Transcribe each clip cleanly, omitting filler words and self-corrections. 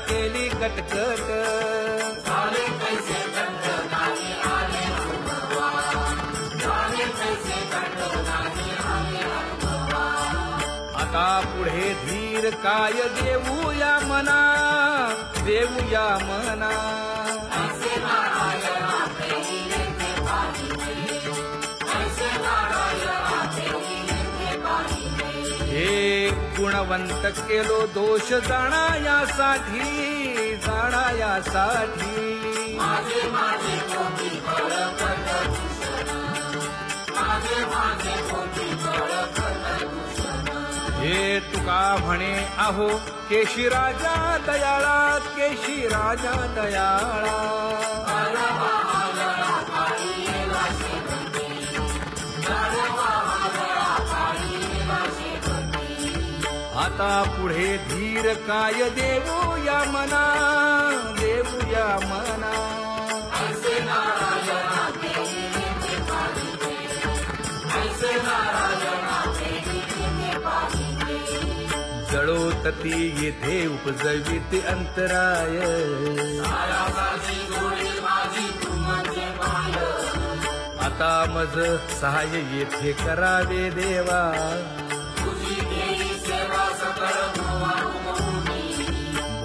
केली कटकट आता पुढे धीर काय देऊया मना देऊया मना हे गुणवंत केलो दोष जाणायासाठी हे तुका म्हणे आहो केशी राजा दयाळा आता पुढे धीर काय देऊया मना जळोतती येथे उपजविते अंतराय आता मज सहाय्य येथे करावे देवा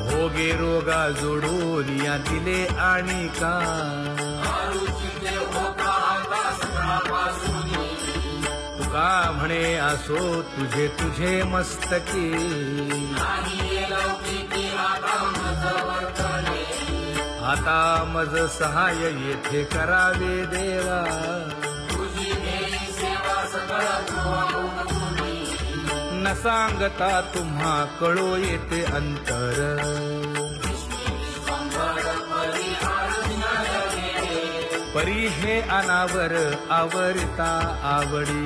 भोगे रोगा जोडून या दिले आणि का तुका म्हणे असो तुझे मस्तकी आता मज सहाय्य येथे करावे देवा न सांगता तुम्हा कळो येते अंतर परी हे अनावर आवरता आवडी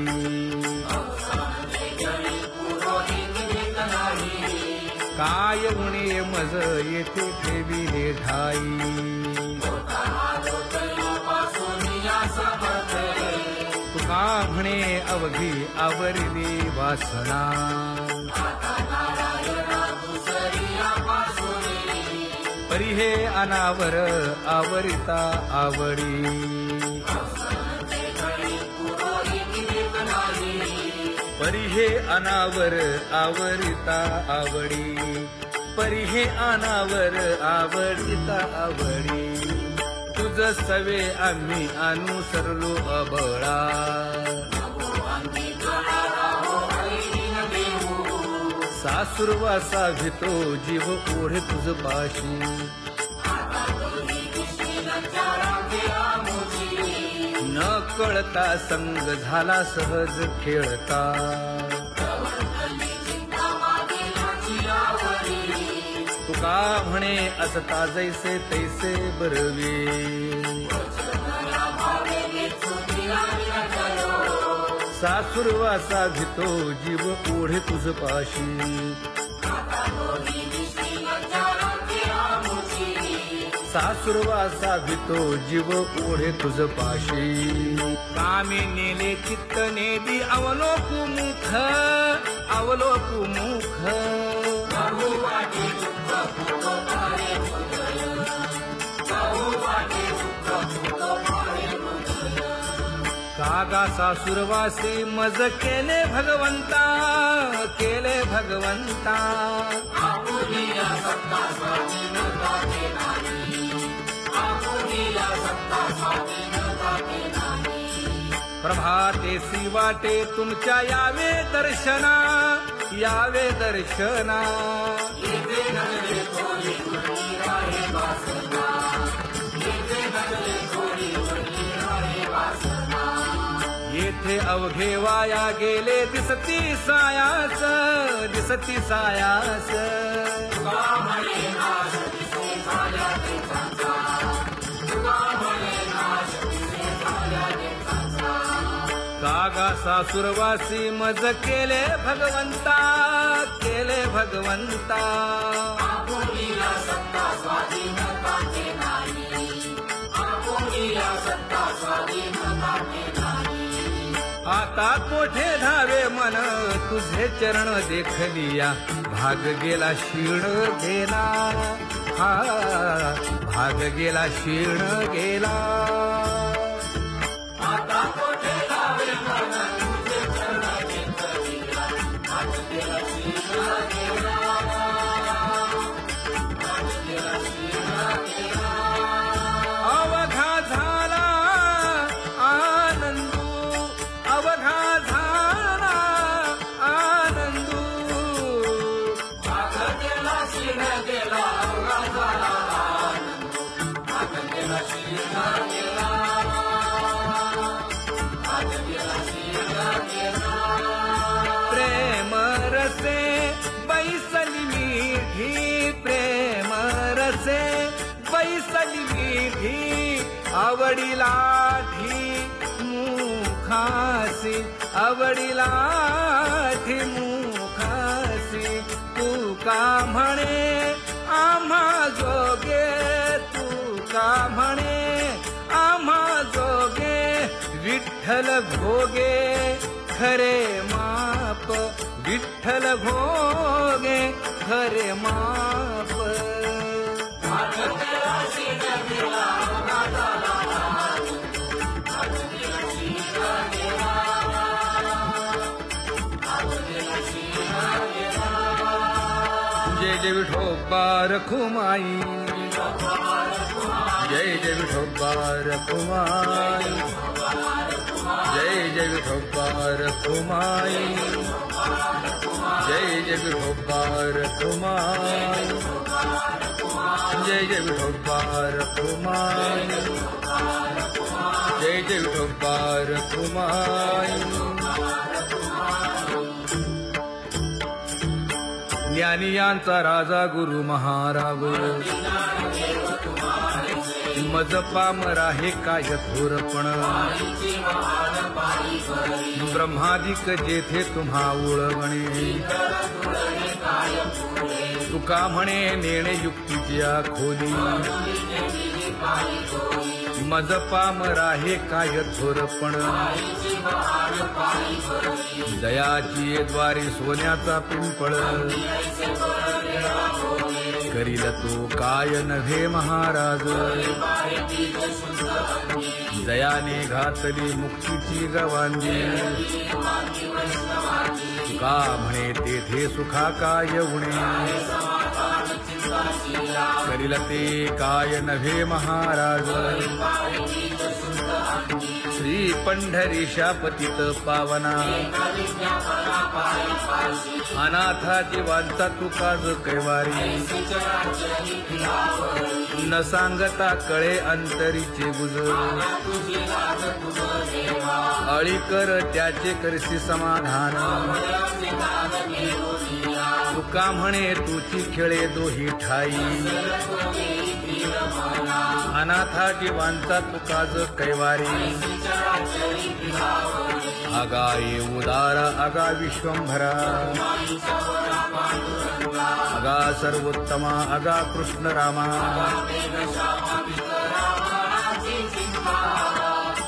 काय उणे मज येथे ठेविले ठाई तुका म्हणे अवघी आवरली वासना परी हे अनावर आवरिता आवडी परी हे अनावर आवरिता आवडी परी हे अनावर आवडिता आवडी तुझ सवे आम्ही अनुसरलो अबळा सासुरवासा भितो जीव ओढे तुझ पाशी न कळता संग झाला सहज खेळता तुका म्हणे असता जैसे तैसे बरवे सासुरवासा भितो जीव ओढे तुझ पाशी सासुरवासा भितो जीव ओढे तुझ पाशी कामी नेले चित्त नेली अवलोकु मुख कागा सासुरवासी मज केले भगवंता प्रभातेसी वाटे तुमच्या यावे दर्शना येथे अवघे वाया गेले दिसती सायास कागा सासुरवासी मज केले भगवंता आता कोठे धावे मन तुझे चरण देखलिया भाग गेला शीण घेना हा भाग गेला क्षीण गेला अवघा झाला आनंदू अवघा झाला आनंदू प्रेम रसे बैसली मीठी प्रेम रसे बैसली मीठी आवडीला मुखासी आवडीला मुखासी तू का म्हणे आम्हा जोगे तू का म्हणे आम्हा जोगे विठ्ठल भोगे खरे माप विठ्ठल भोगे खरे माप जय जय विठोबा रखुमाई जय जय विठोबा रखुमाई जय जय विठोबा रखुमाई जय जय विठोबा रखुमाई जय जय विठोबा रखुमाई जय जय विठोबा रखुमाई ज्ञानियांचा राजा गुरु महाराज मज पामरा हे काय थोरपण ब्रह्मादिक जेथे तुम्हा उळवणे तुका म्हणे नेणे युक्तीची खोली मज पामरा हे काय थोरपण दयाची द्वारे सोन्याचा पिंपळ करील तो काय नव्हे महाराज दयाने घातली मुक्तीची गवांगी तुका म्हणे तेथे सुखा काय उणे करील ते काय नव्हे महाराज श्री पंढरीशा पतित पावना अनाथा जीवांचा तुकाज कैवारी न सांगता कळे अंतरीचे गुज अळी कर त्याचे करसी समाधान तुका म्हणे तुची खेळे दोही ठाई अनाथा जीवांचा तुकाज कैवारी आगा ये उदारा आगा विश्वंभरा आगा सर्वोत्तमा आगा कृष्ण रामा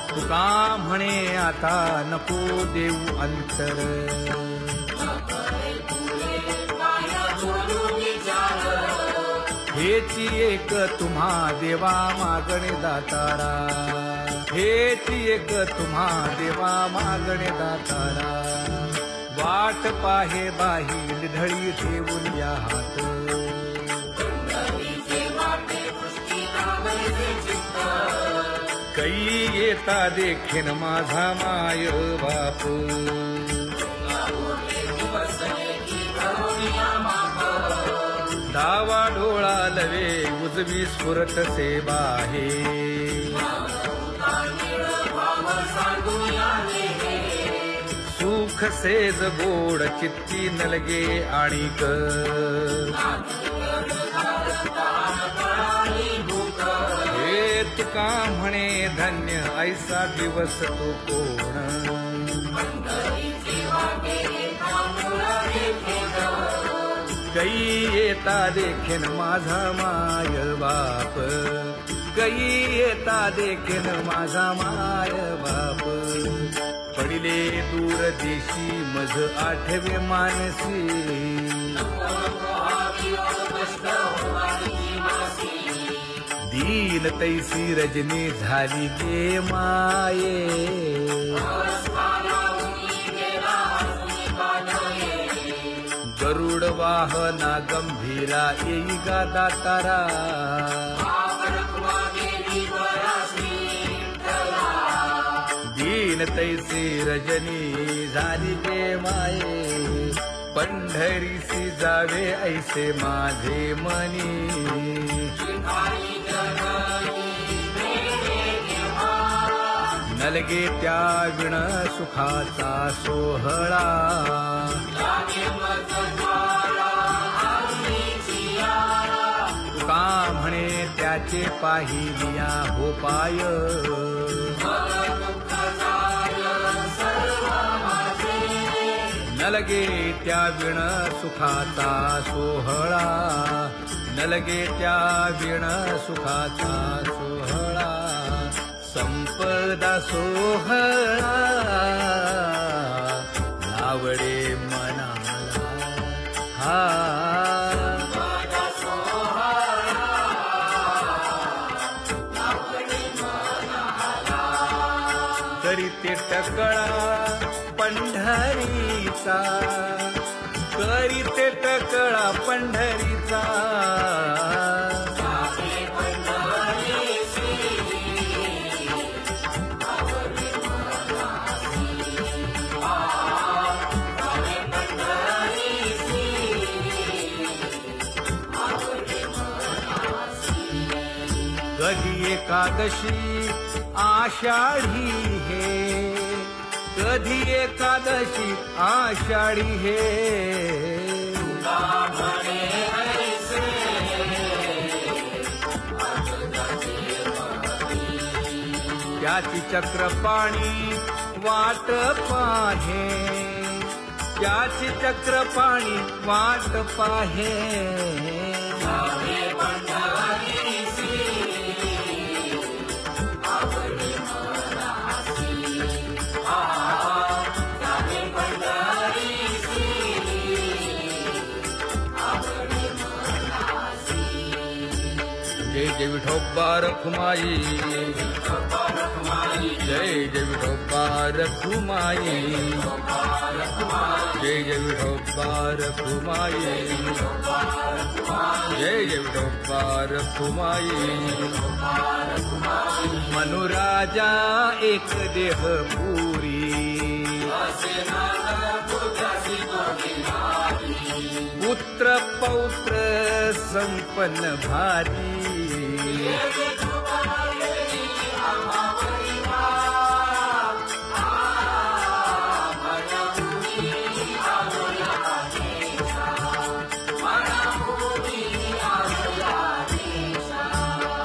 तुका म्हणे आता नको देऊ अंतर हेची एक तुम्हा देवा मागणे दातारा हेची एक तुम्हा देवा मागणे दातारा वाट पाहे बाही ढळी ठेवून या हात कै येता देखीन माझा माय बाप डावा डोळा लवे उजवी स्फुरत से बाहे सुख सेज गोड चित्ती नलगे आणिक हे तुका म्हणे धन्य ऐसा दिवस तो कोण कै येता देखीन माझा माय बाप कै येता देखीन माझा माय बाप पडिले दूर देशी मज आठवे मानसी दीन तैसी रजनी झाली गे माये गरुड वाहना गंभीरा येई गा दातारा दीन तैसी रजनी झाली गे माये पंढरीसी जावे ऐसे माझे मनी नलगे त्या विण सुखाचा सोहळा तुका म्हणे त्याचे पाहिलिया हो पाय नलगे त्या विण सुखाचा सोहळा नलगे त्या विण सुखाचा सोहळा संपदा सोहळा नावडे मनाला हा करीते टकळा पंढरीचा करीते टकळा पंढरीचा कधी एकादशी आषाढी हे कधी एकादशी आषाढी हे त्याची चक्रपाणी वाट पाहे त्याची चक्रपाणी वाट पाहे जय जय विठोबा रखुमाई जय जय विठोबा रखुमाई जय जय विठोबा रखुमाई जय जय विठोबा रखुमाई मनुराजा एक देह पुरी पुत्र पौत्र संपन्न भारी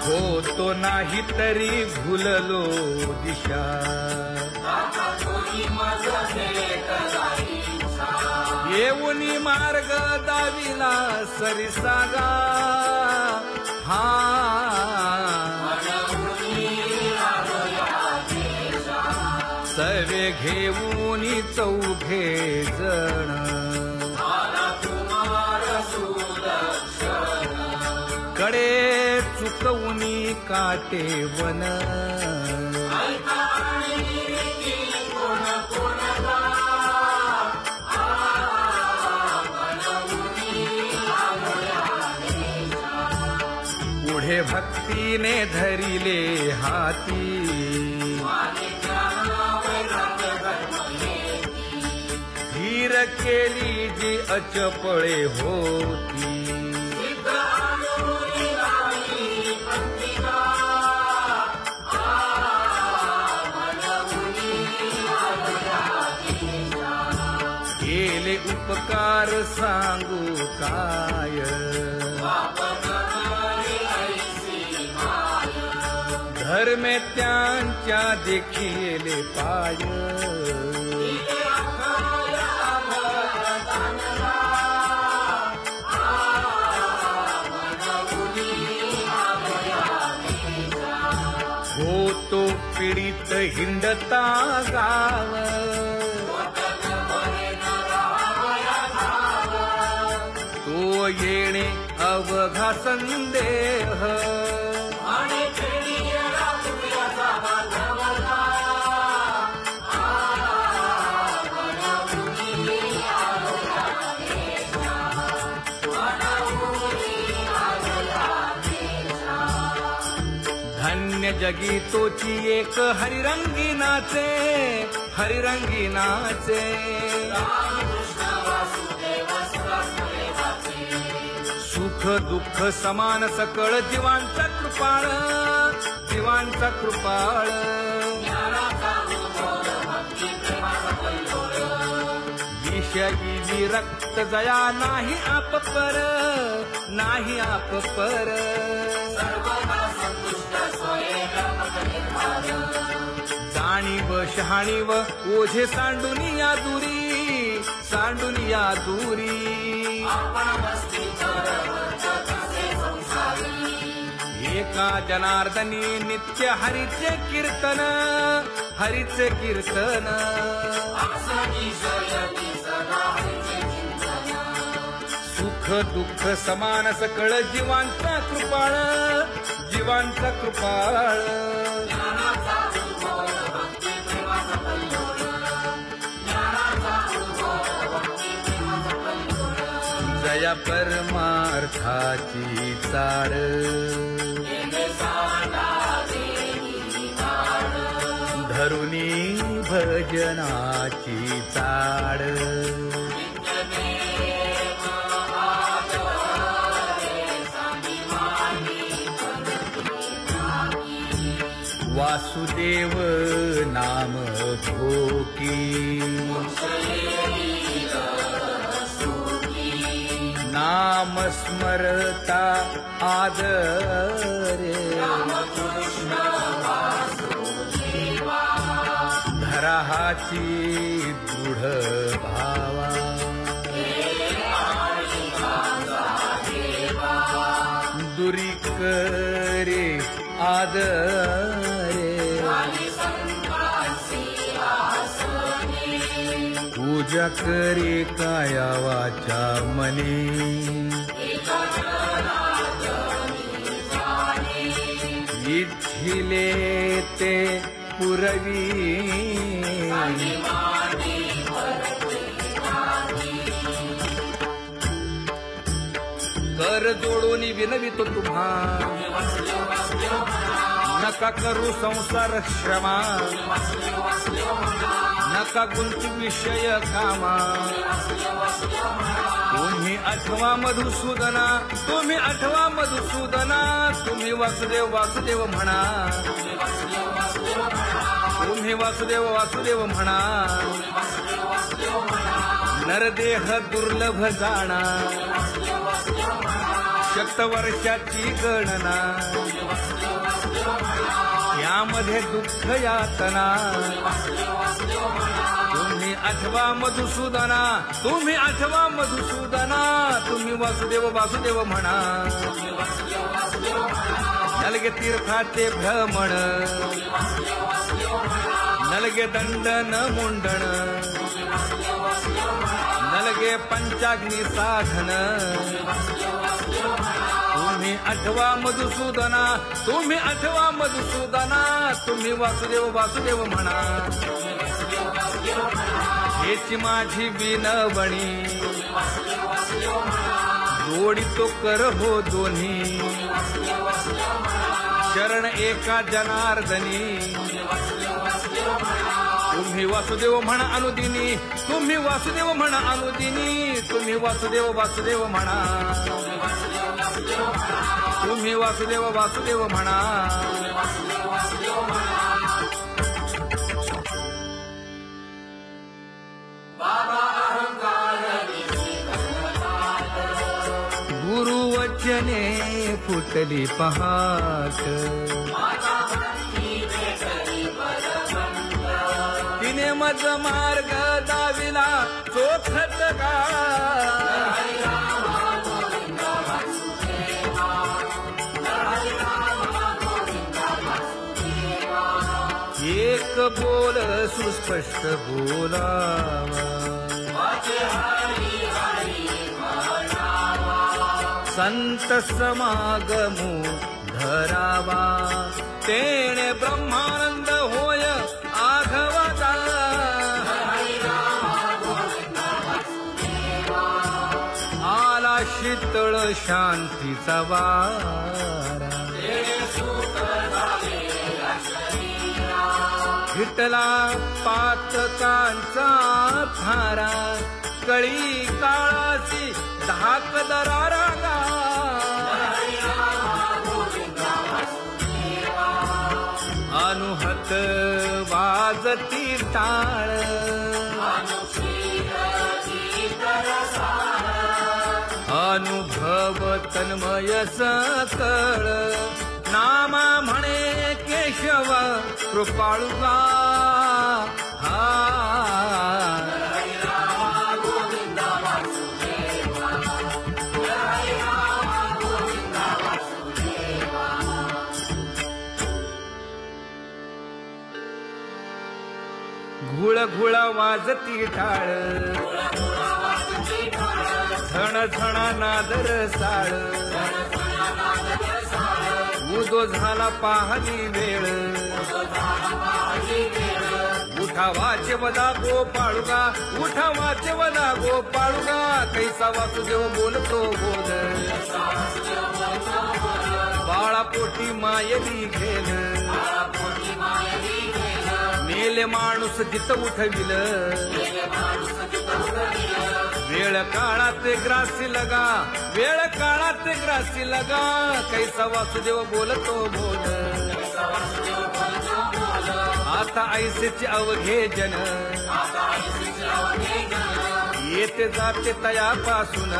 होतो नाही तरी भुललो दिशा येऊनी मार्ग दाविला सरिसागा हा सर्वे घेऊनी चौघे जण कडे चुकवूनी काटे वन पुढे भक्तीने धरिले हाती धीर केली जी अचपळे होती केले उपकार सांगू काय धर्मे त्यांच्या देखिले पाय होतो पीडित हिंडता गाव तो येणे अवघा संदेह जगी तोची एक हरिरंगी नाचे, हरिरंगी नाचे. सुख दुःख समान सकळ जीवांचा कृपाळ, जीवांचा कृपाळ. विषयी विरक्त जया नाही आप पर, नाही आप पर. जाणीव शहाणीव ओझे सांडुनिया दुरी, सांडुनिया दुरी. एका जनार्दनी नित्य हरीचे कीर्तन, हरीचे कीर्तन. सुख दुःख समान सकळ जीवांचा कृपाळ, जीवांचा कृपाळ. जया परमार्थाची चाड, धरुनी भजनाची चाड. वासुदेव नाम भोकी, नाम स्मरता आदरे. धराहाची दृढ भावा, दुरी करे आदरे. पूजा करे काया वाचा मने, इच्छिले ते पुरवी. कर जोडून विनवितो तुम्हा, नका करू संसार श्रमा. नका गुंती विषय कामा. तुम्ही आठवा मधुसूदना, तुम्ही आठवा मधुसूदना. तुम्ही वासुदेव वासुदेव म्हणा, तुम्ही वासुदेव वासुदेव म्हणा. नरदेह दुर्लभ जाणा, शतवर्षाची गणना. यामध्ये दुःख यातना. तुम्ही आठवा मधुसूदना, तुम्ही आठवा मधुसूदना. तुम्ही वासुदेव वासुदेव म्हणा. नलगे तीर्थाचे भ्रमण, नलगे दंडन मुंडण. नलगे पंचाग्नी साधन. तुम्ही आठवा मधुसूदना, तुम्ही आठवा मधुसूदना. तुम्ही वासुदेव वासुदेव म्हणा. हेची माझी विनवणी, जोडितो कर हो दोन्ही. शरण एका जनार्दनी. तुम्ही वासुदेव म्हणा अनुदिनी, तुम्ही वासुदेव म्हणा अनुदिनी. तुम्ही वासुदेव वासुदेव म्हणा, तुम्ही वासुदेव वासुदेव म्हणा. गुरुवचने फुटली पहाट, तिने मज मार्ग दाविला चोखत का. एक बोल सुस्पष्ट बोलावा, संत समागमू धरावा. तेणे ब्रह्मानंद होय आघवता. आला शीतळ शांतीचा वारा. विठ्ठला पातकांचा थारा कळी काळाची धाक दरारा गा अनुहत वाजती टाळ अनुभव तन्मय सकळ नामा म्हणे केशव कृपाळुगा हा घुळ घुळ वाजती टाळ झण झणा नादर साळ उदो झाला पाहणी वेळ उठा वाचे वदा गोपाळुगा उठा वाचे वदा गोपाळुगा कैसा वासुदेव बोलतो बोल बाळा पोटी मायली घेल मेले माणूस जित उठविल वेळ काळात ग्रासी लगा वेळ काळात ग्रासी लगा कैसा वासुदेव बोलतो बोल आता ऐसेचे अवघे जन येते जाते तयापासून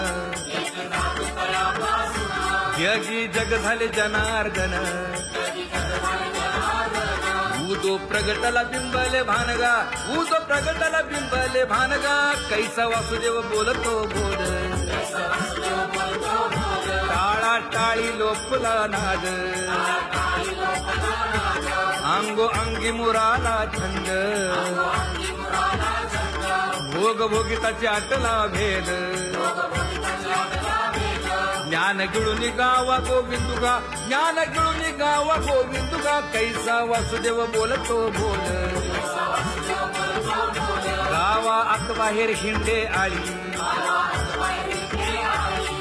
जगी जग झाले जनार्दन उदो प्रगटला बिंबले भानगा उदो प्रगटला बिंबले भानगा कैसा वासुदेव बोलतो बोल टाळा टाळी लोपला नाद अंगो अंगी मुराला छंद भोग भोगिताची आटला भेद ज्ञान गिळून गावा गोविंदुगा ज्ञान गिळून गावा गोविंदुगा कैसा वासुदेव बोलतो बोल गावा आत बाहेर हिंडे आळी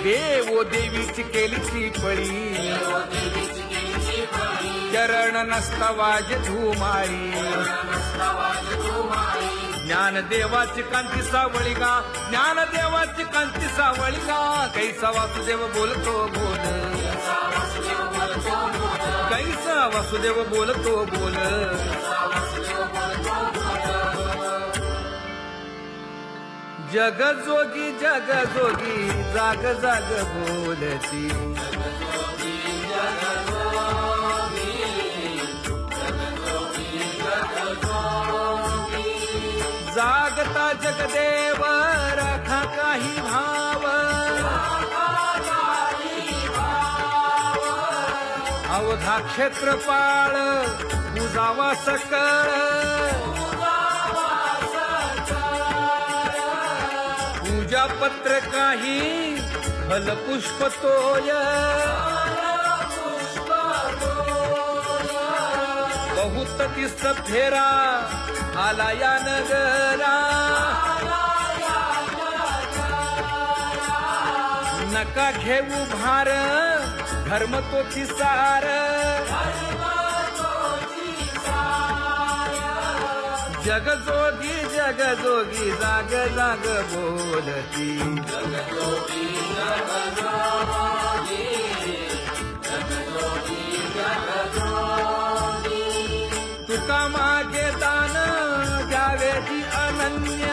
देवो देवीची केलीची पळी चरण नसता वाज धुमाळी ज्ञान देवाची कांती सावळी गा ज्ञान देवाची कांती सावळी गा कैसा वासुदेव बोलतो बोल कैसा वासुदेव बोलतो बोल जग जोगी जाग जाग बोलती जागता जगदेव राखा काही भाव अवधा क्षेत्रपाळ पूजावा सकळ पूजा पत्र काही फलपुष्प तोय बहुत दिस फेरा आला या नगरा नका घेऊ भार धर्म तोची सार जगजोगी जाग जाग बोलती तुका मागे दान द्यावेची अनन्य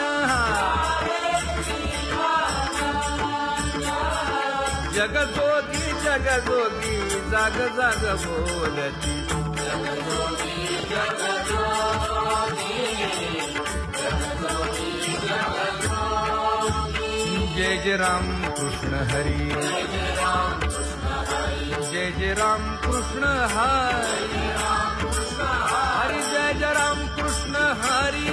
जगजोगी जाग जाग बोलती जय जय राम कृष्ण हरी जय जय राम कृष्ण हरी हरि जय जय राम कृष्ण हरी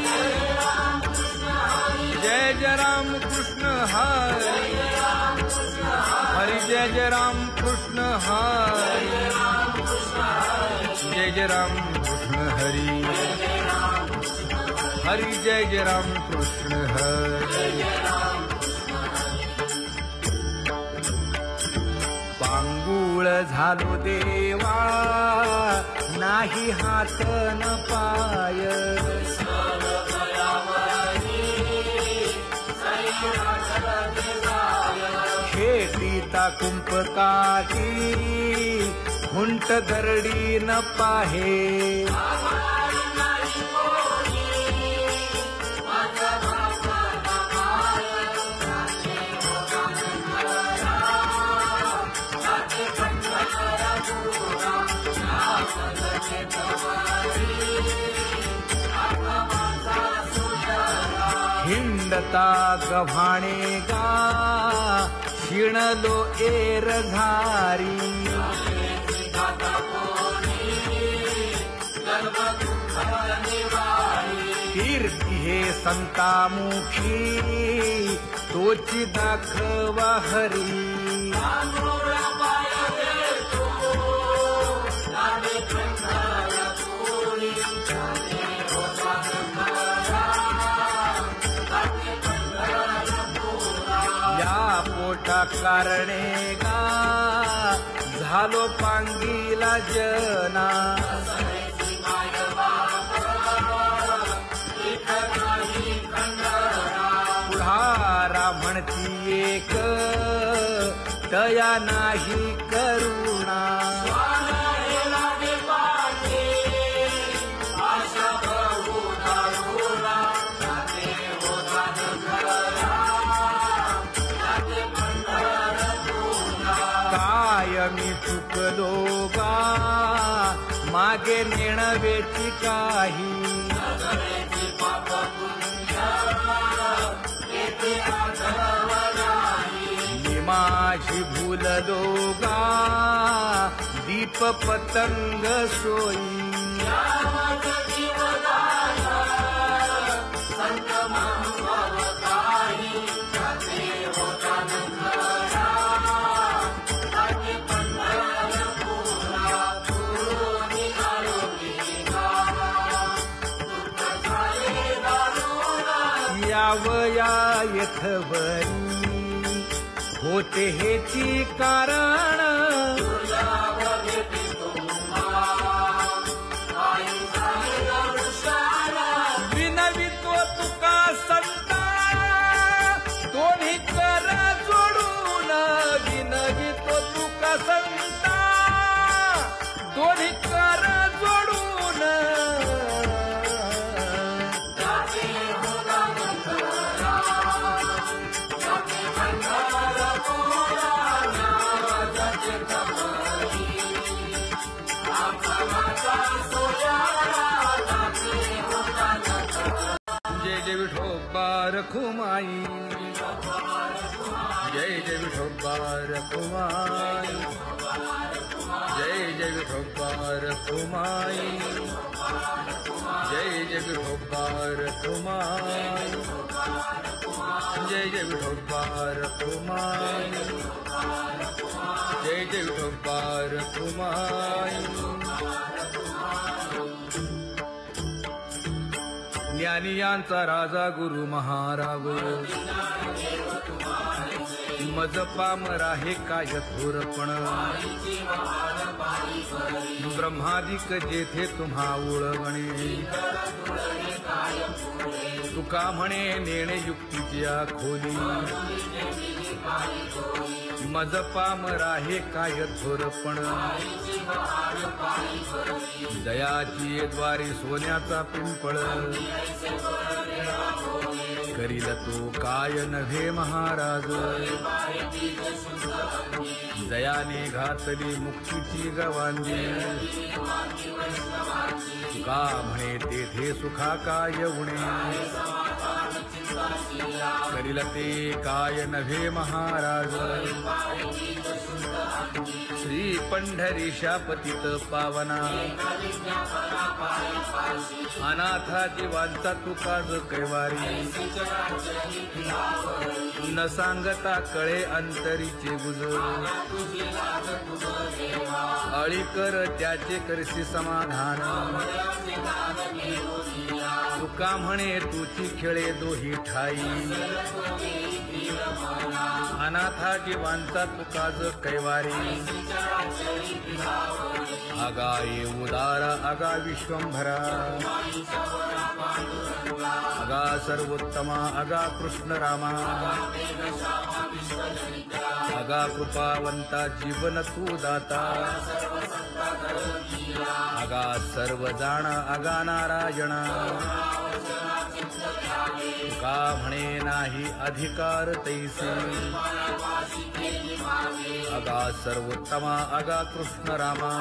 जय जय राम कृष्ण हरी हरि जय जय राम कृष्ण हरी जय जय राम कृष्ण हरी हरि जय जय राम कृष्ण हरी पांगू व्याकुळ झालो देवा, नाही हात न पाय. शेतीता कुंपकाठी हुंट गरडी न पाहे. हिंडता गव्हाणे गा, शिणलो एर घारी. कीर्ती हे संतामुखी, तोची दाखवा हरी. या पोटा कारणे गा, झालो पांगीला जना. पुढारा म्हणती एक, तया नाही करुणा. मी चुकलो गा, मागे नेणवेची काही. मी माझी भूललो गा, दीप पतंग सोयी. यावया यथवरी, होते हेची कारण. विनवितो तुका संता, दोन्ही कर जोडून. विनवितो तुका संता, दोन्ही कर जोडून. जय जय विठोबा रखुमाई, जय जय विठोबा रखुमाई, जय जय विठोबा रखुमाई, जय जय विठोबा रखुमाई, जय जय विठोबा रखुमाई, जय जय विठोबा रखुमाई. ज्ञानियांचा राजा गुरु महाराव, मज पामरा हे काय थोरपण. ब्रह्मादिक जेथे तुम्हा ओळवणे, तुका म्हणे नेणे युक्तीच्या खोली. मज पामरा हे काय थोरपण. दयाची द्वारी सोन्याचा पिंपळ, करील तो काय नव्हे महाराज. दयाने घातली मुक्तीची गवांजी, तुका म्हणे तेथे सुखा काय उणे. करील ते काय नव्हे महाराज. श्री पंढरीशा पतित पावना, अनाथा जीवांचा तुकाज कैवारी. न सांगता कळे अंतरीचे गुज, अळी कर त्याचे करशी समाधान. तुका म्हणे तुची खेळे दोही ठाई, अनाथा जीवांचा तुकाज कैवारी अगा ये उदार अगा विश्वंभरा अगा सर्वोत्तमा अगा कृष्ण रामा अगा कृपावंता जीवन तू दाता अगा सर्व जाणा अगा नारायणा का म्हणे नाही अधिकार तैसे अगा सर्वोत्तमा अगा कृष्ण रामा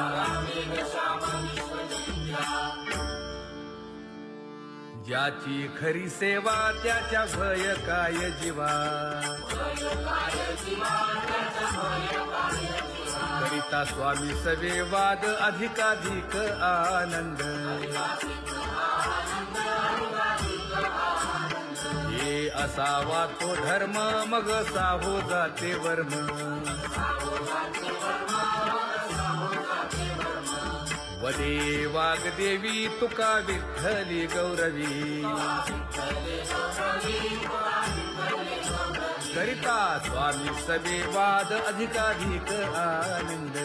ज्याची खरी सेवा त्याच्या भय काय जीवा करिता स्वामी सवे वाद अधिकाधिक आनंद हे असावा तो धर्म मग साहो जाते वर्म वदे वाग्देवी तुका विठ्ठली गौरवी करिता स्वामी सवे वाद अधिकाधिक आनंद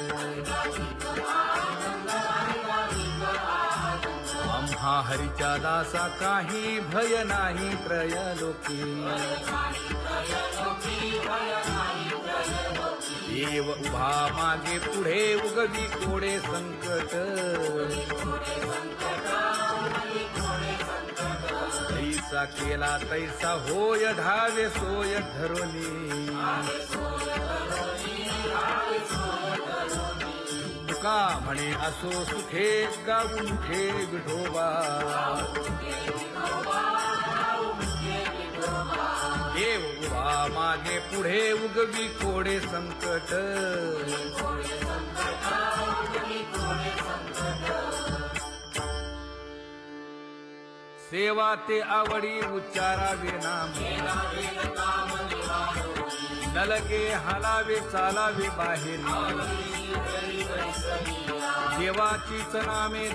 आम्हा हरीच्या दासा काही भय नाही त्रयलोकी देव उभा मागे पुढे उगवी कोडे संकट तैसा केला तैसा होय धावे सोय धरोनी तुका म्हणे असो सुखे गाऊन ठे विठोबा देव उभा मागे पुढे उगवी कोडे संकट सेवा ते आवडी उच्चारावे नाम नलगे हालावे चालावे बाहेर देवाचीच नामे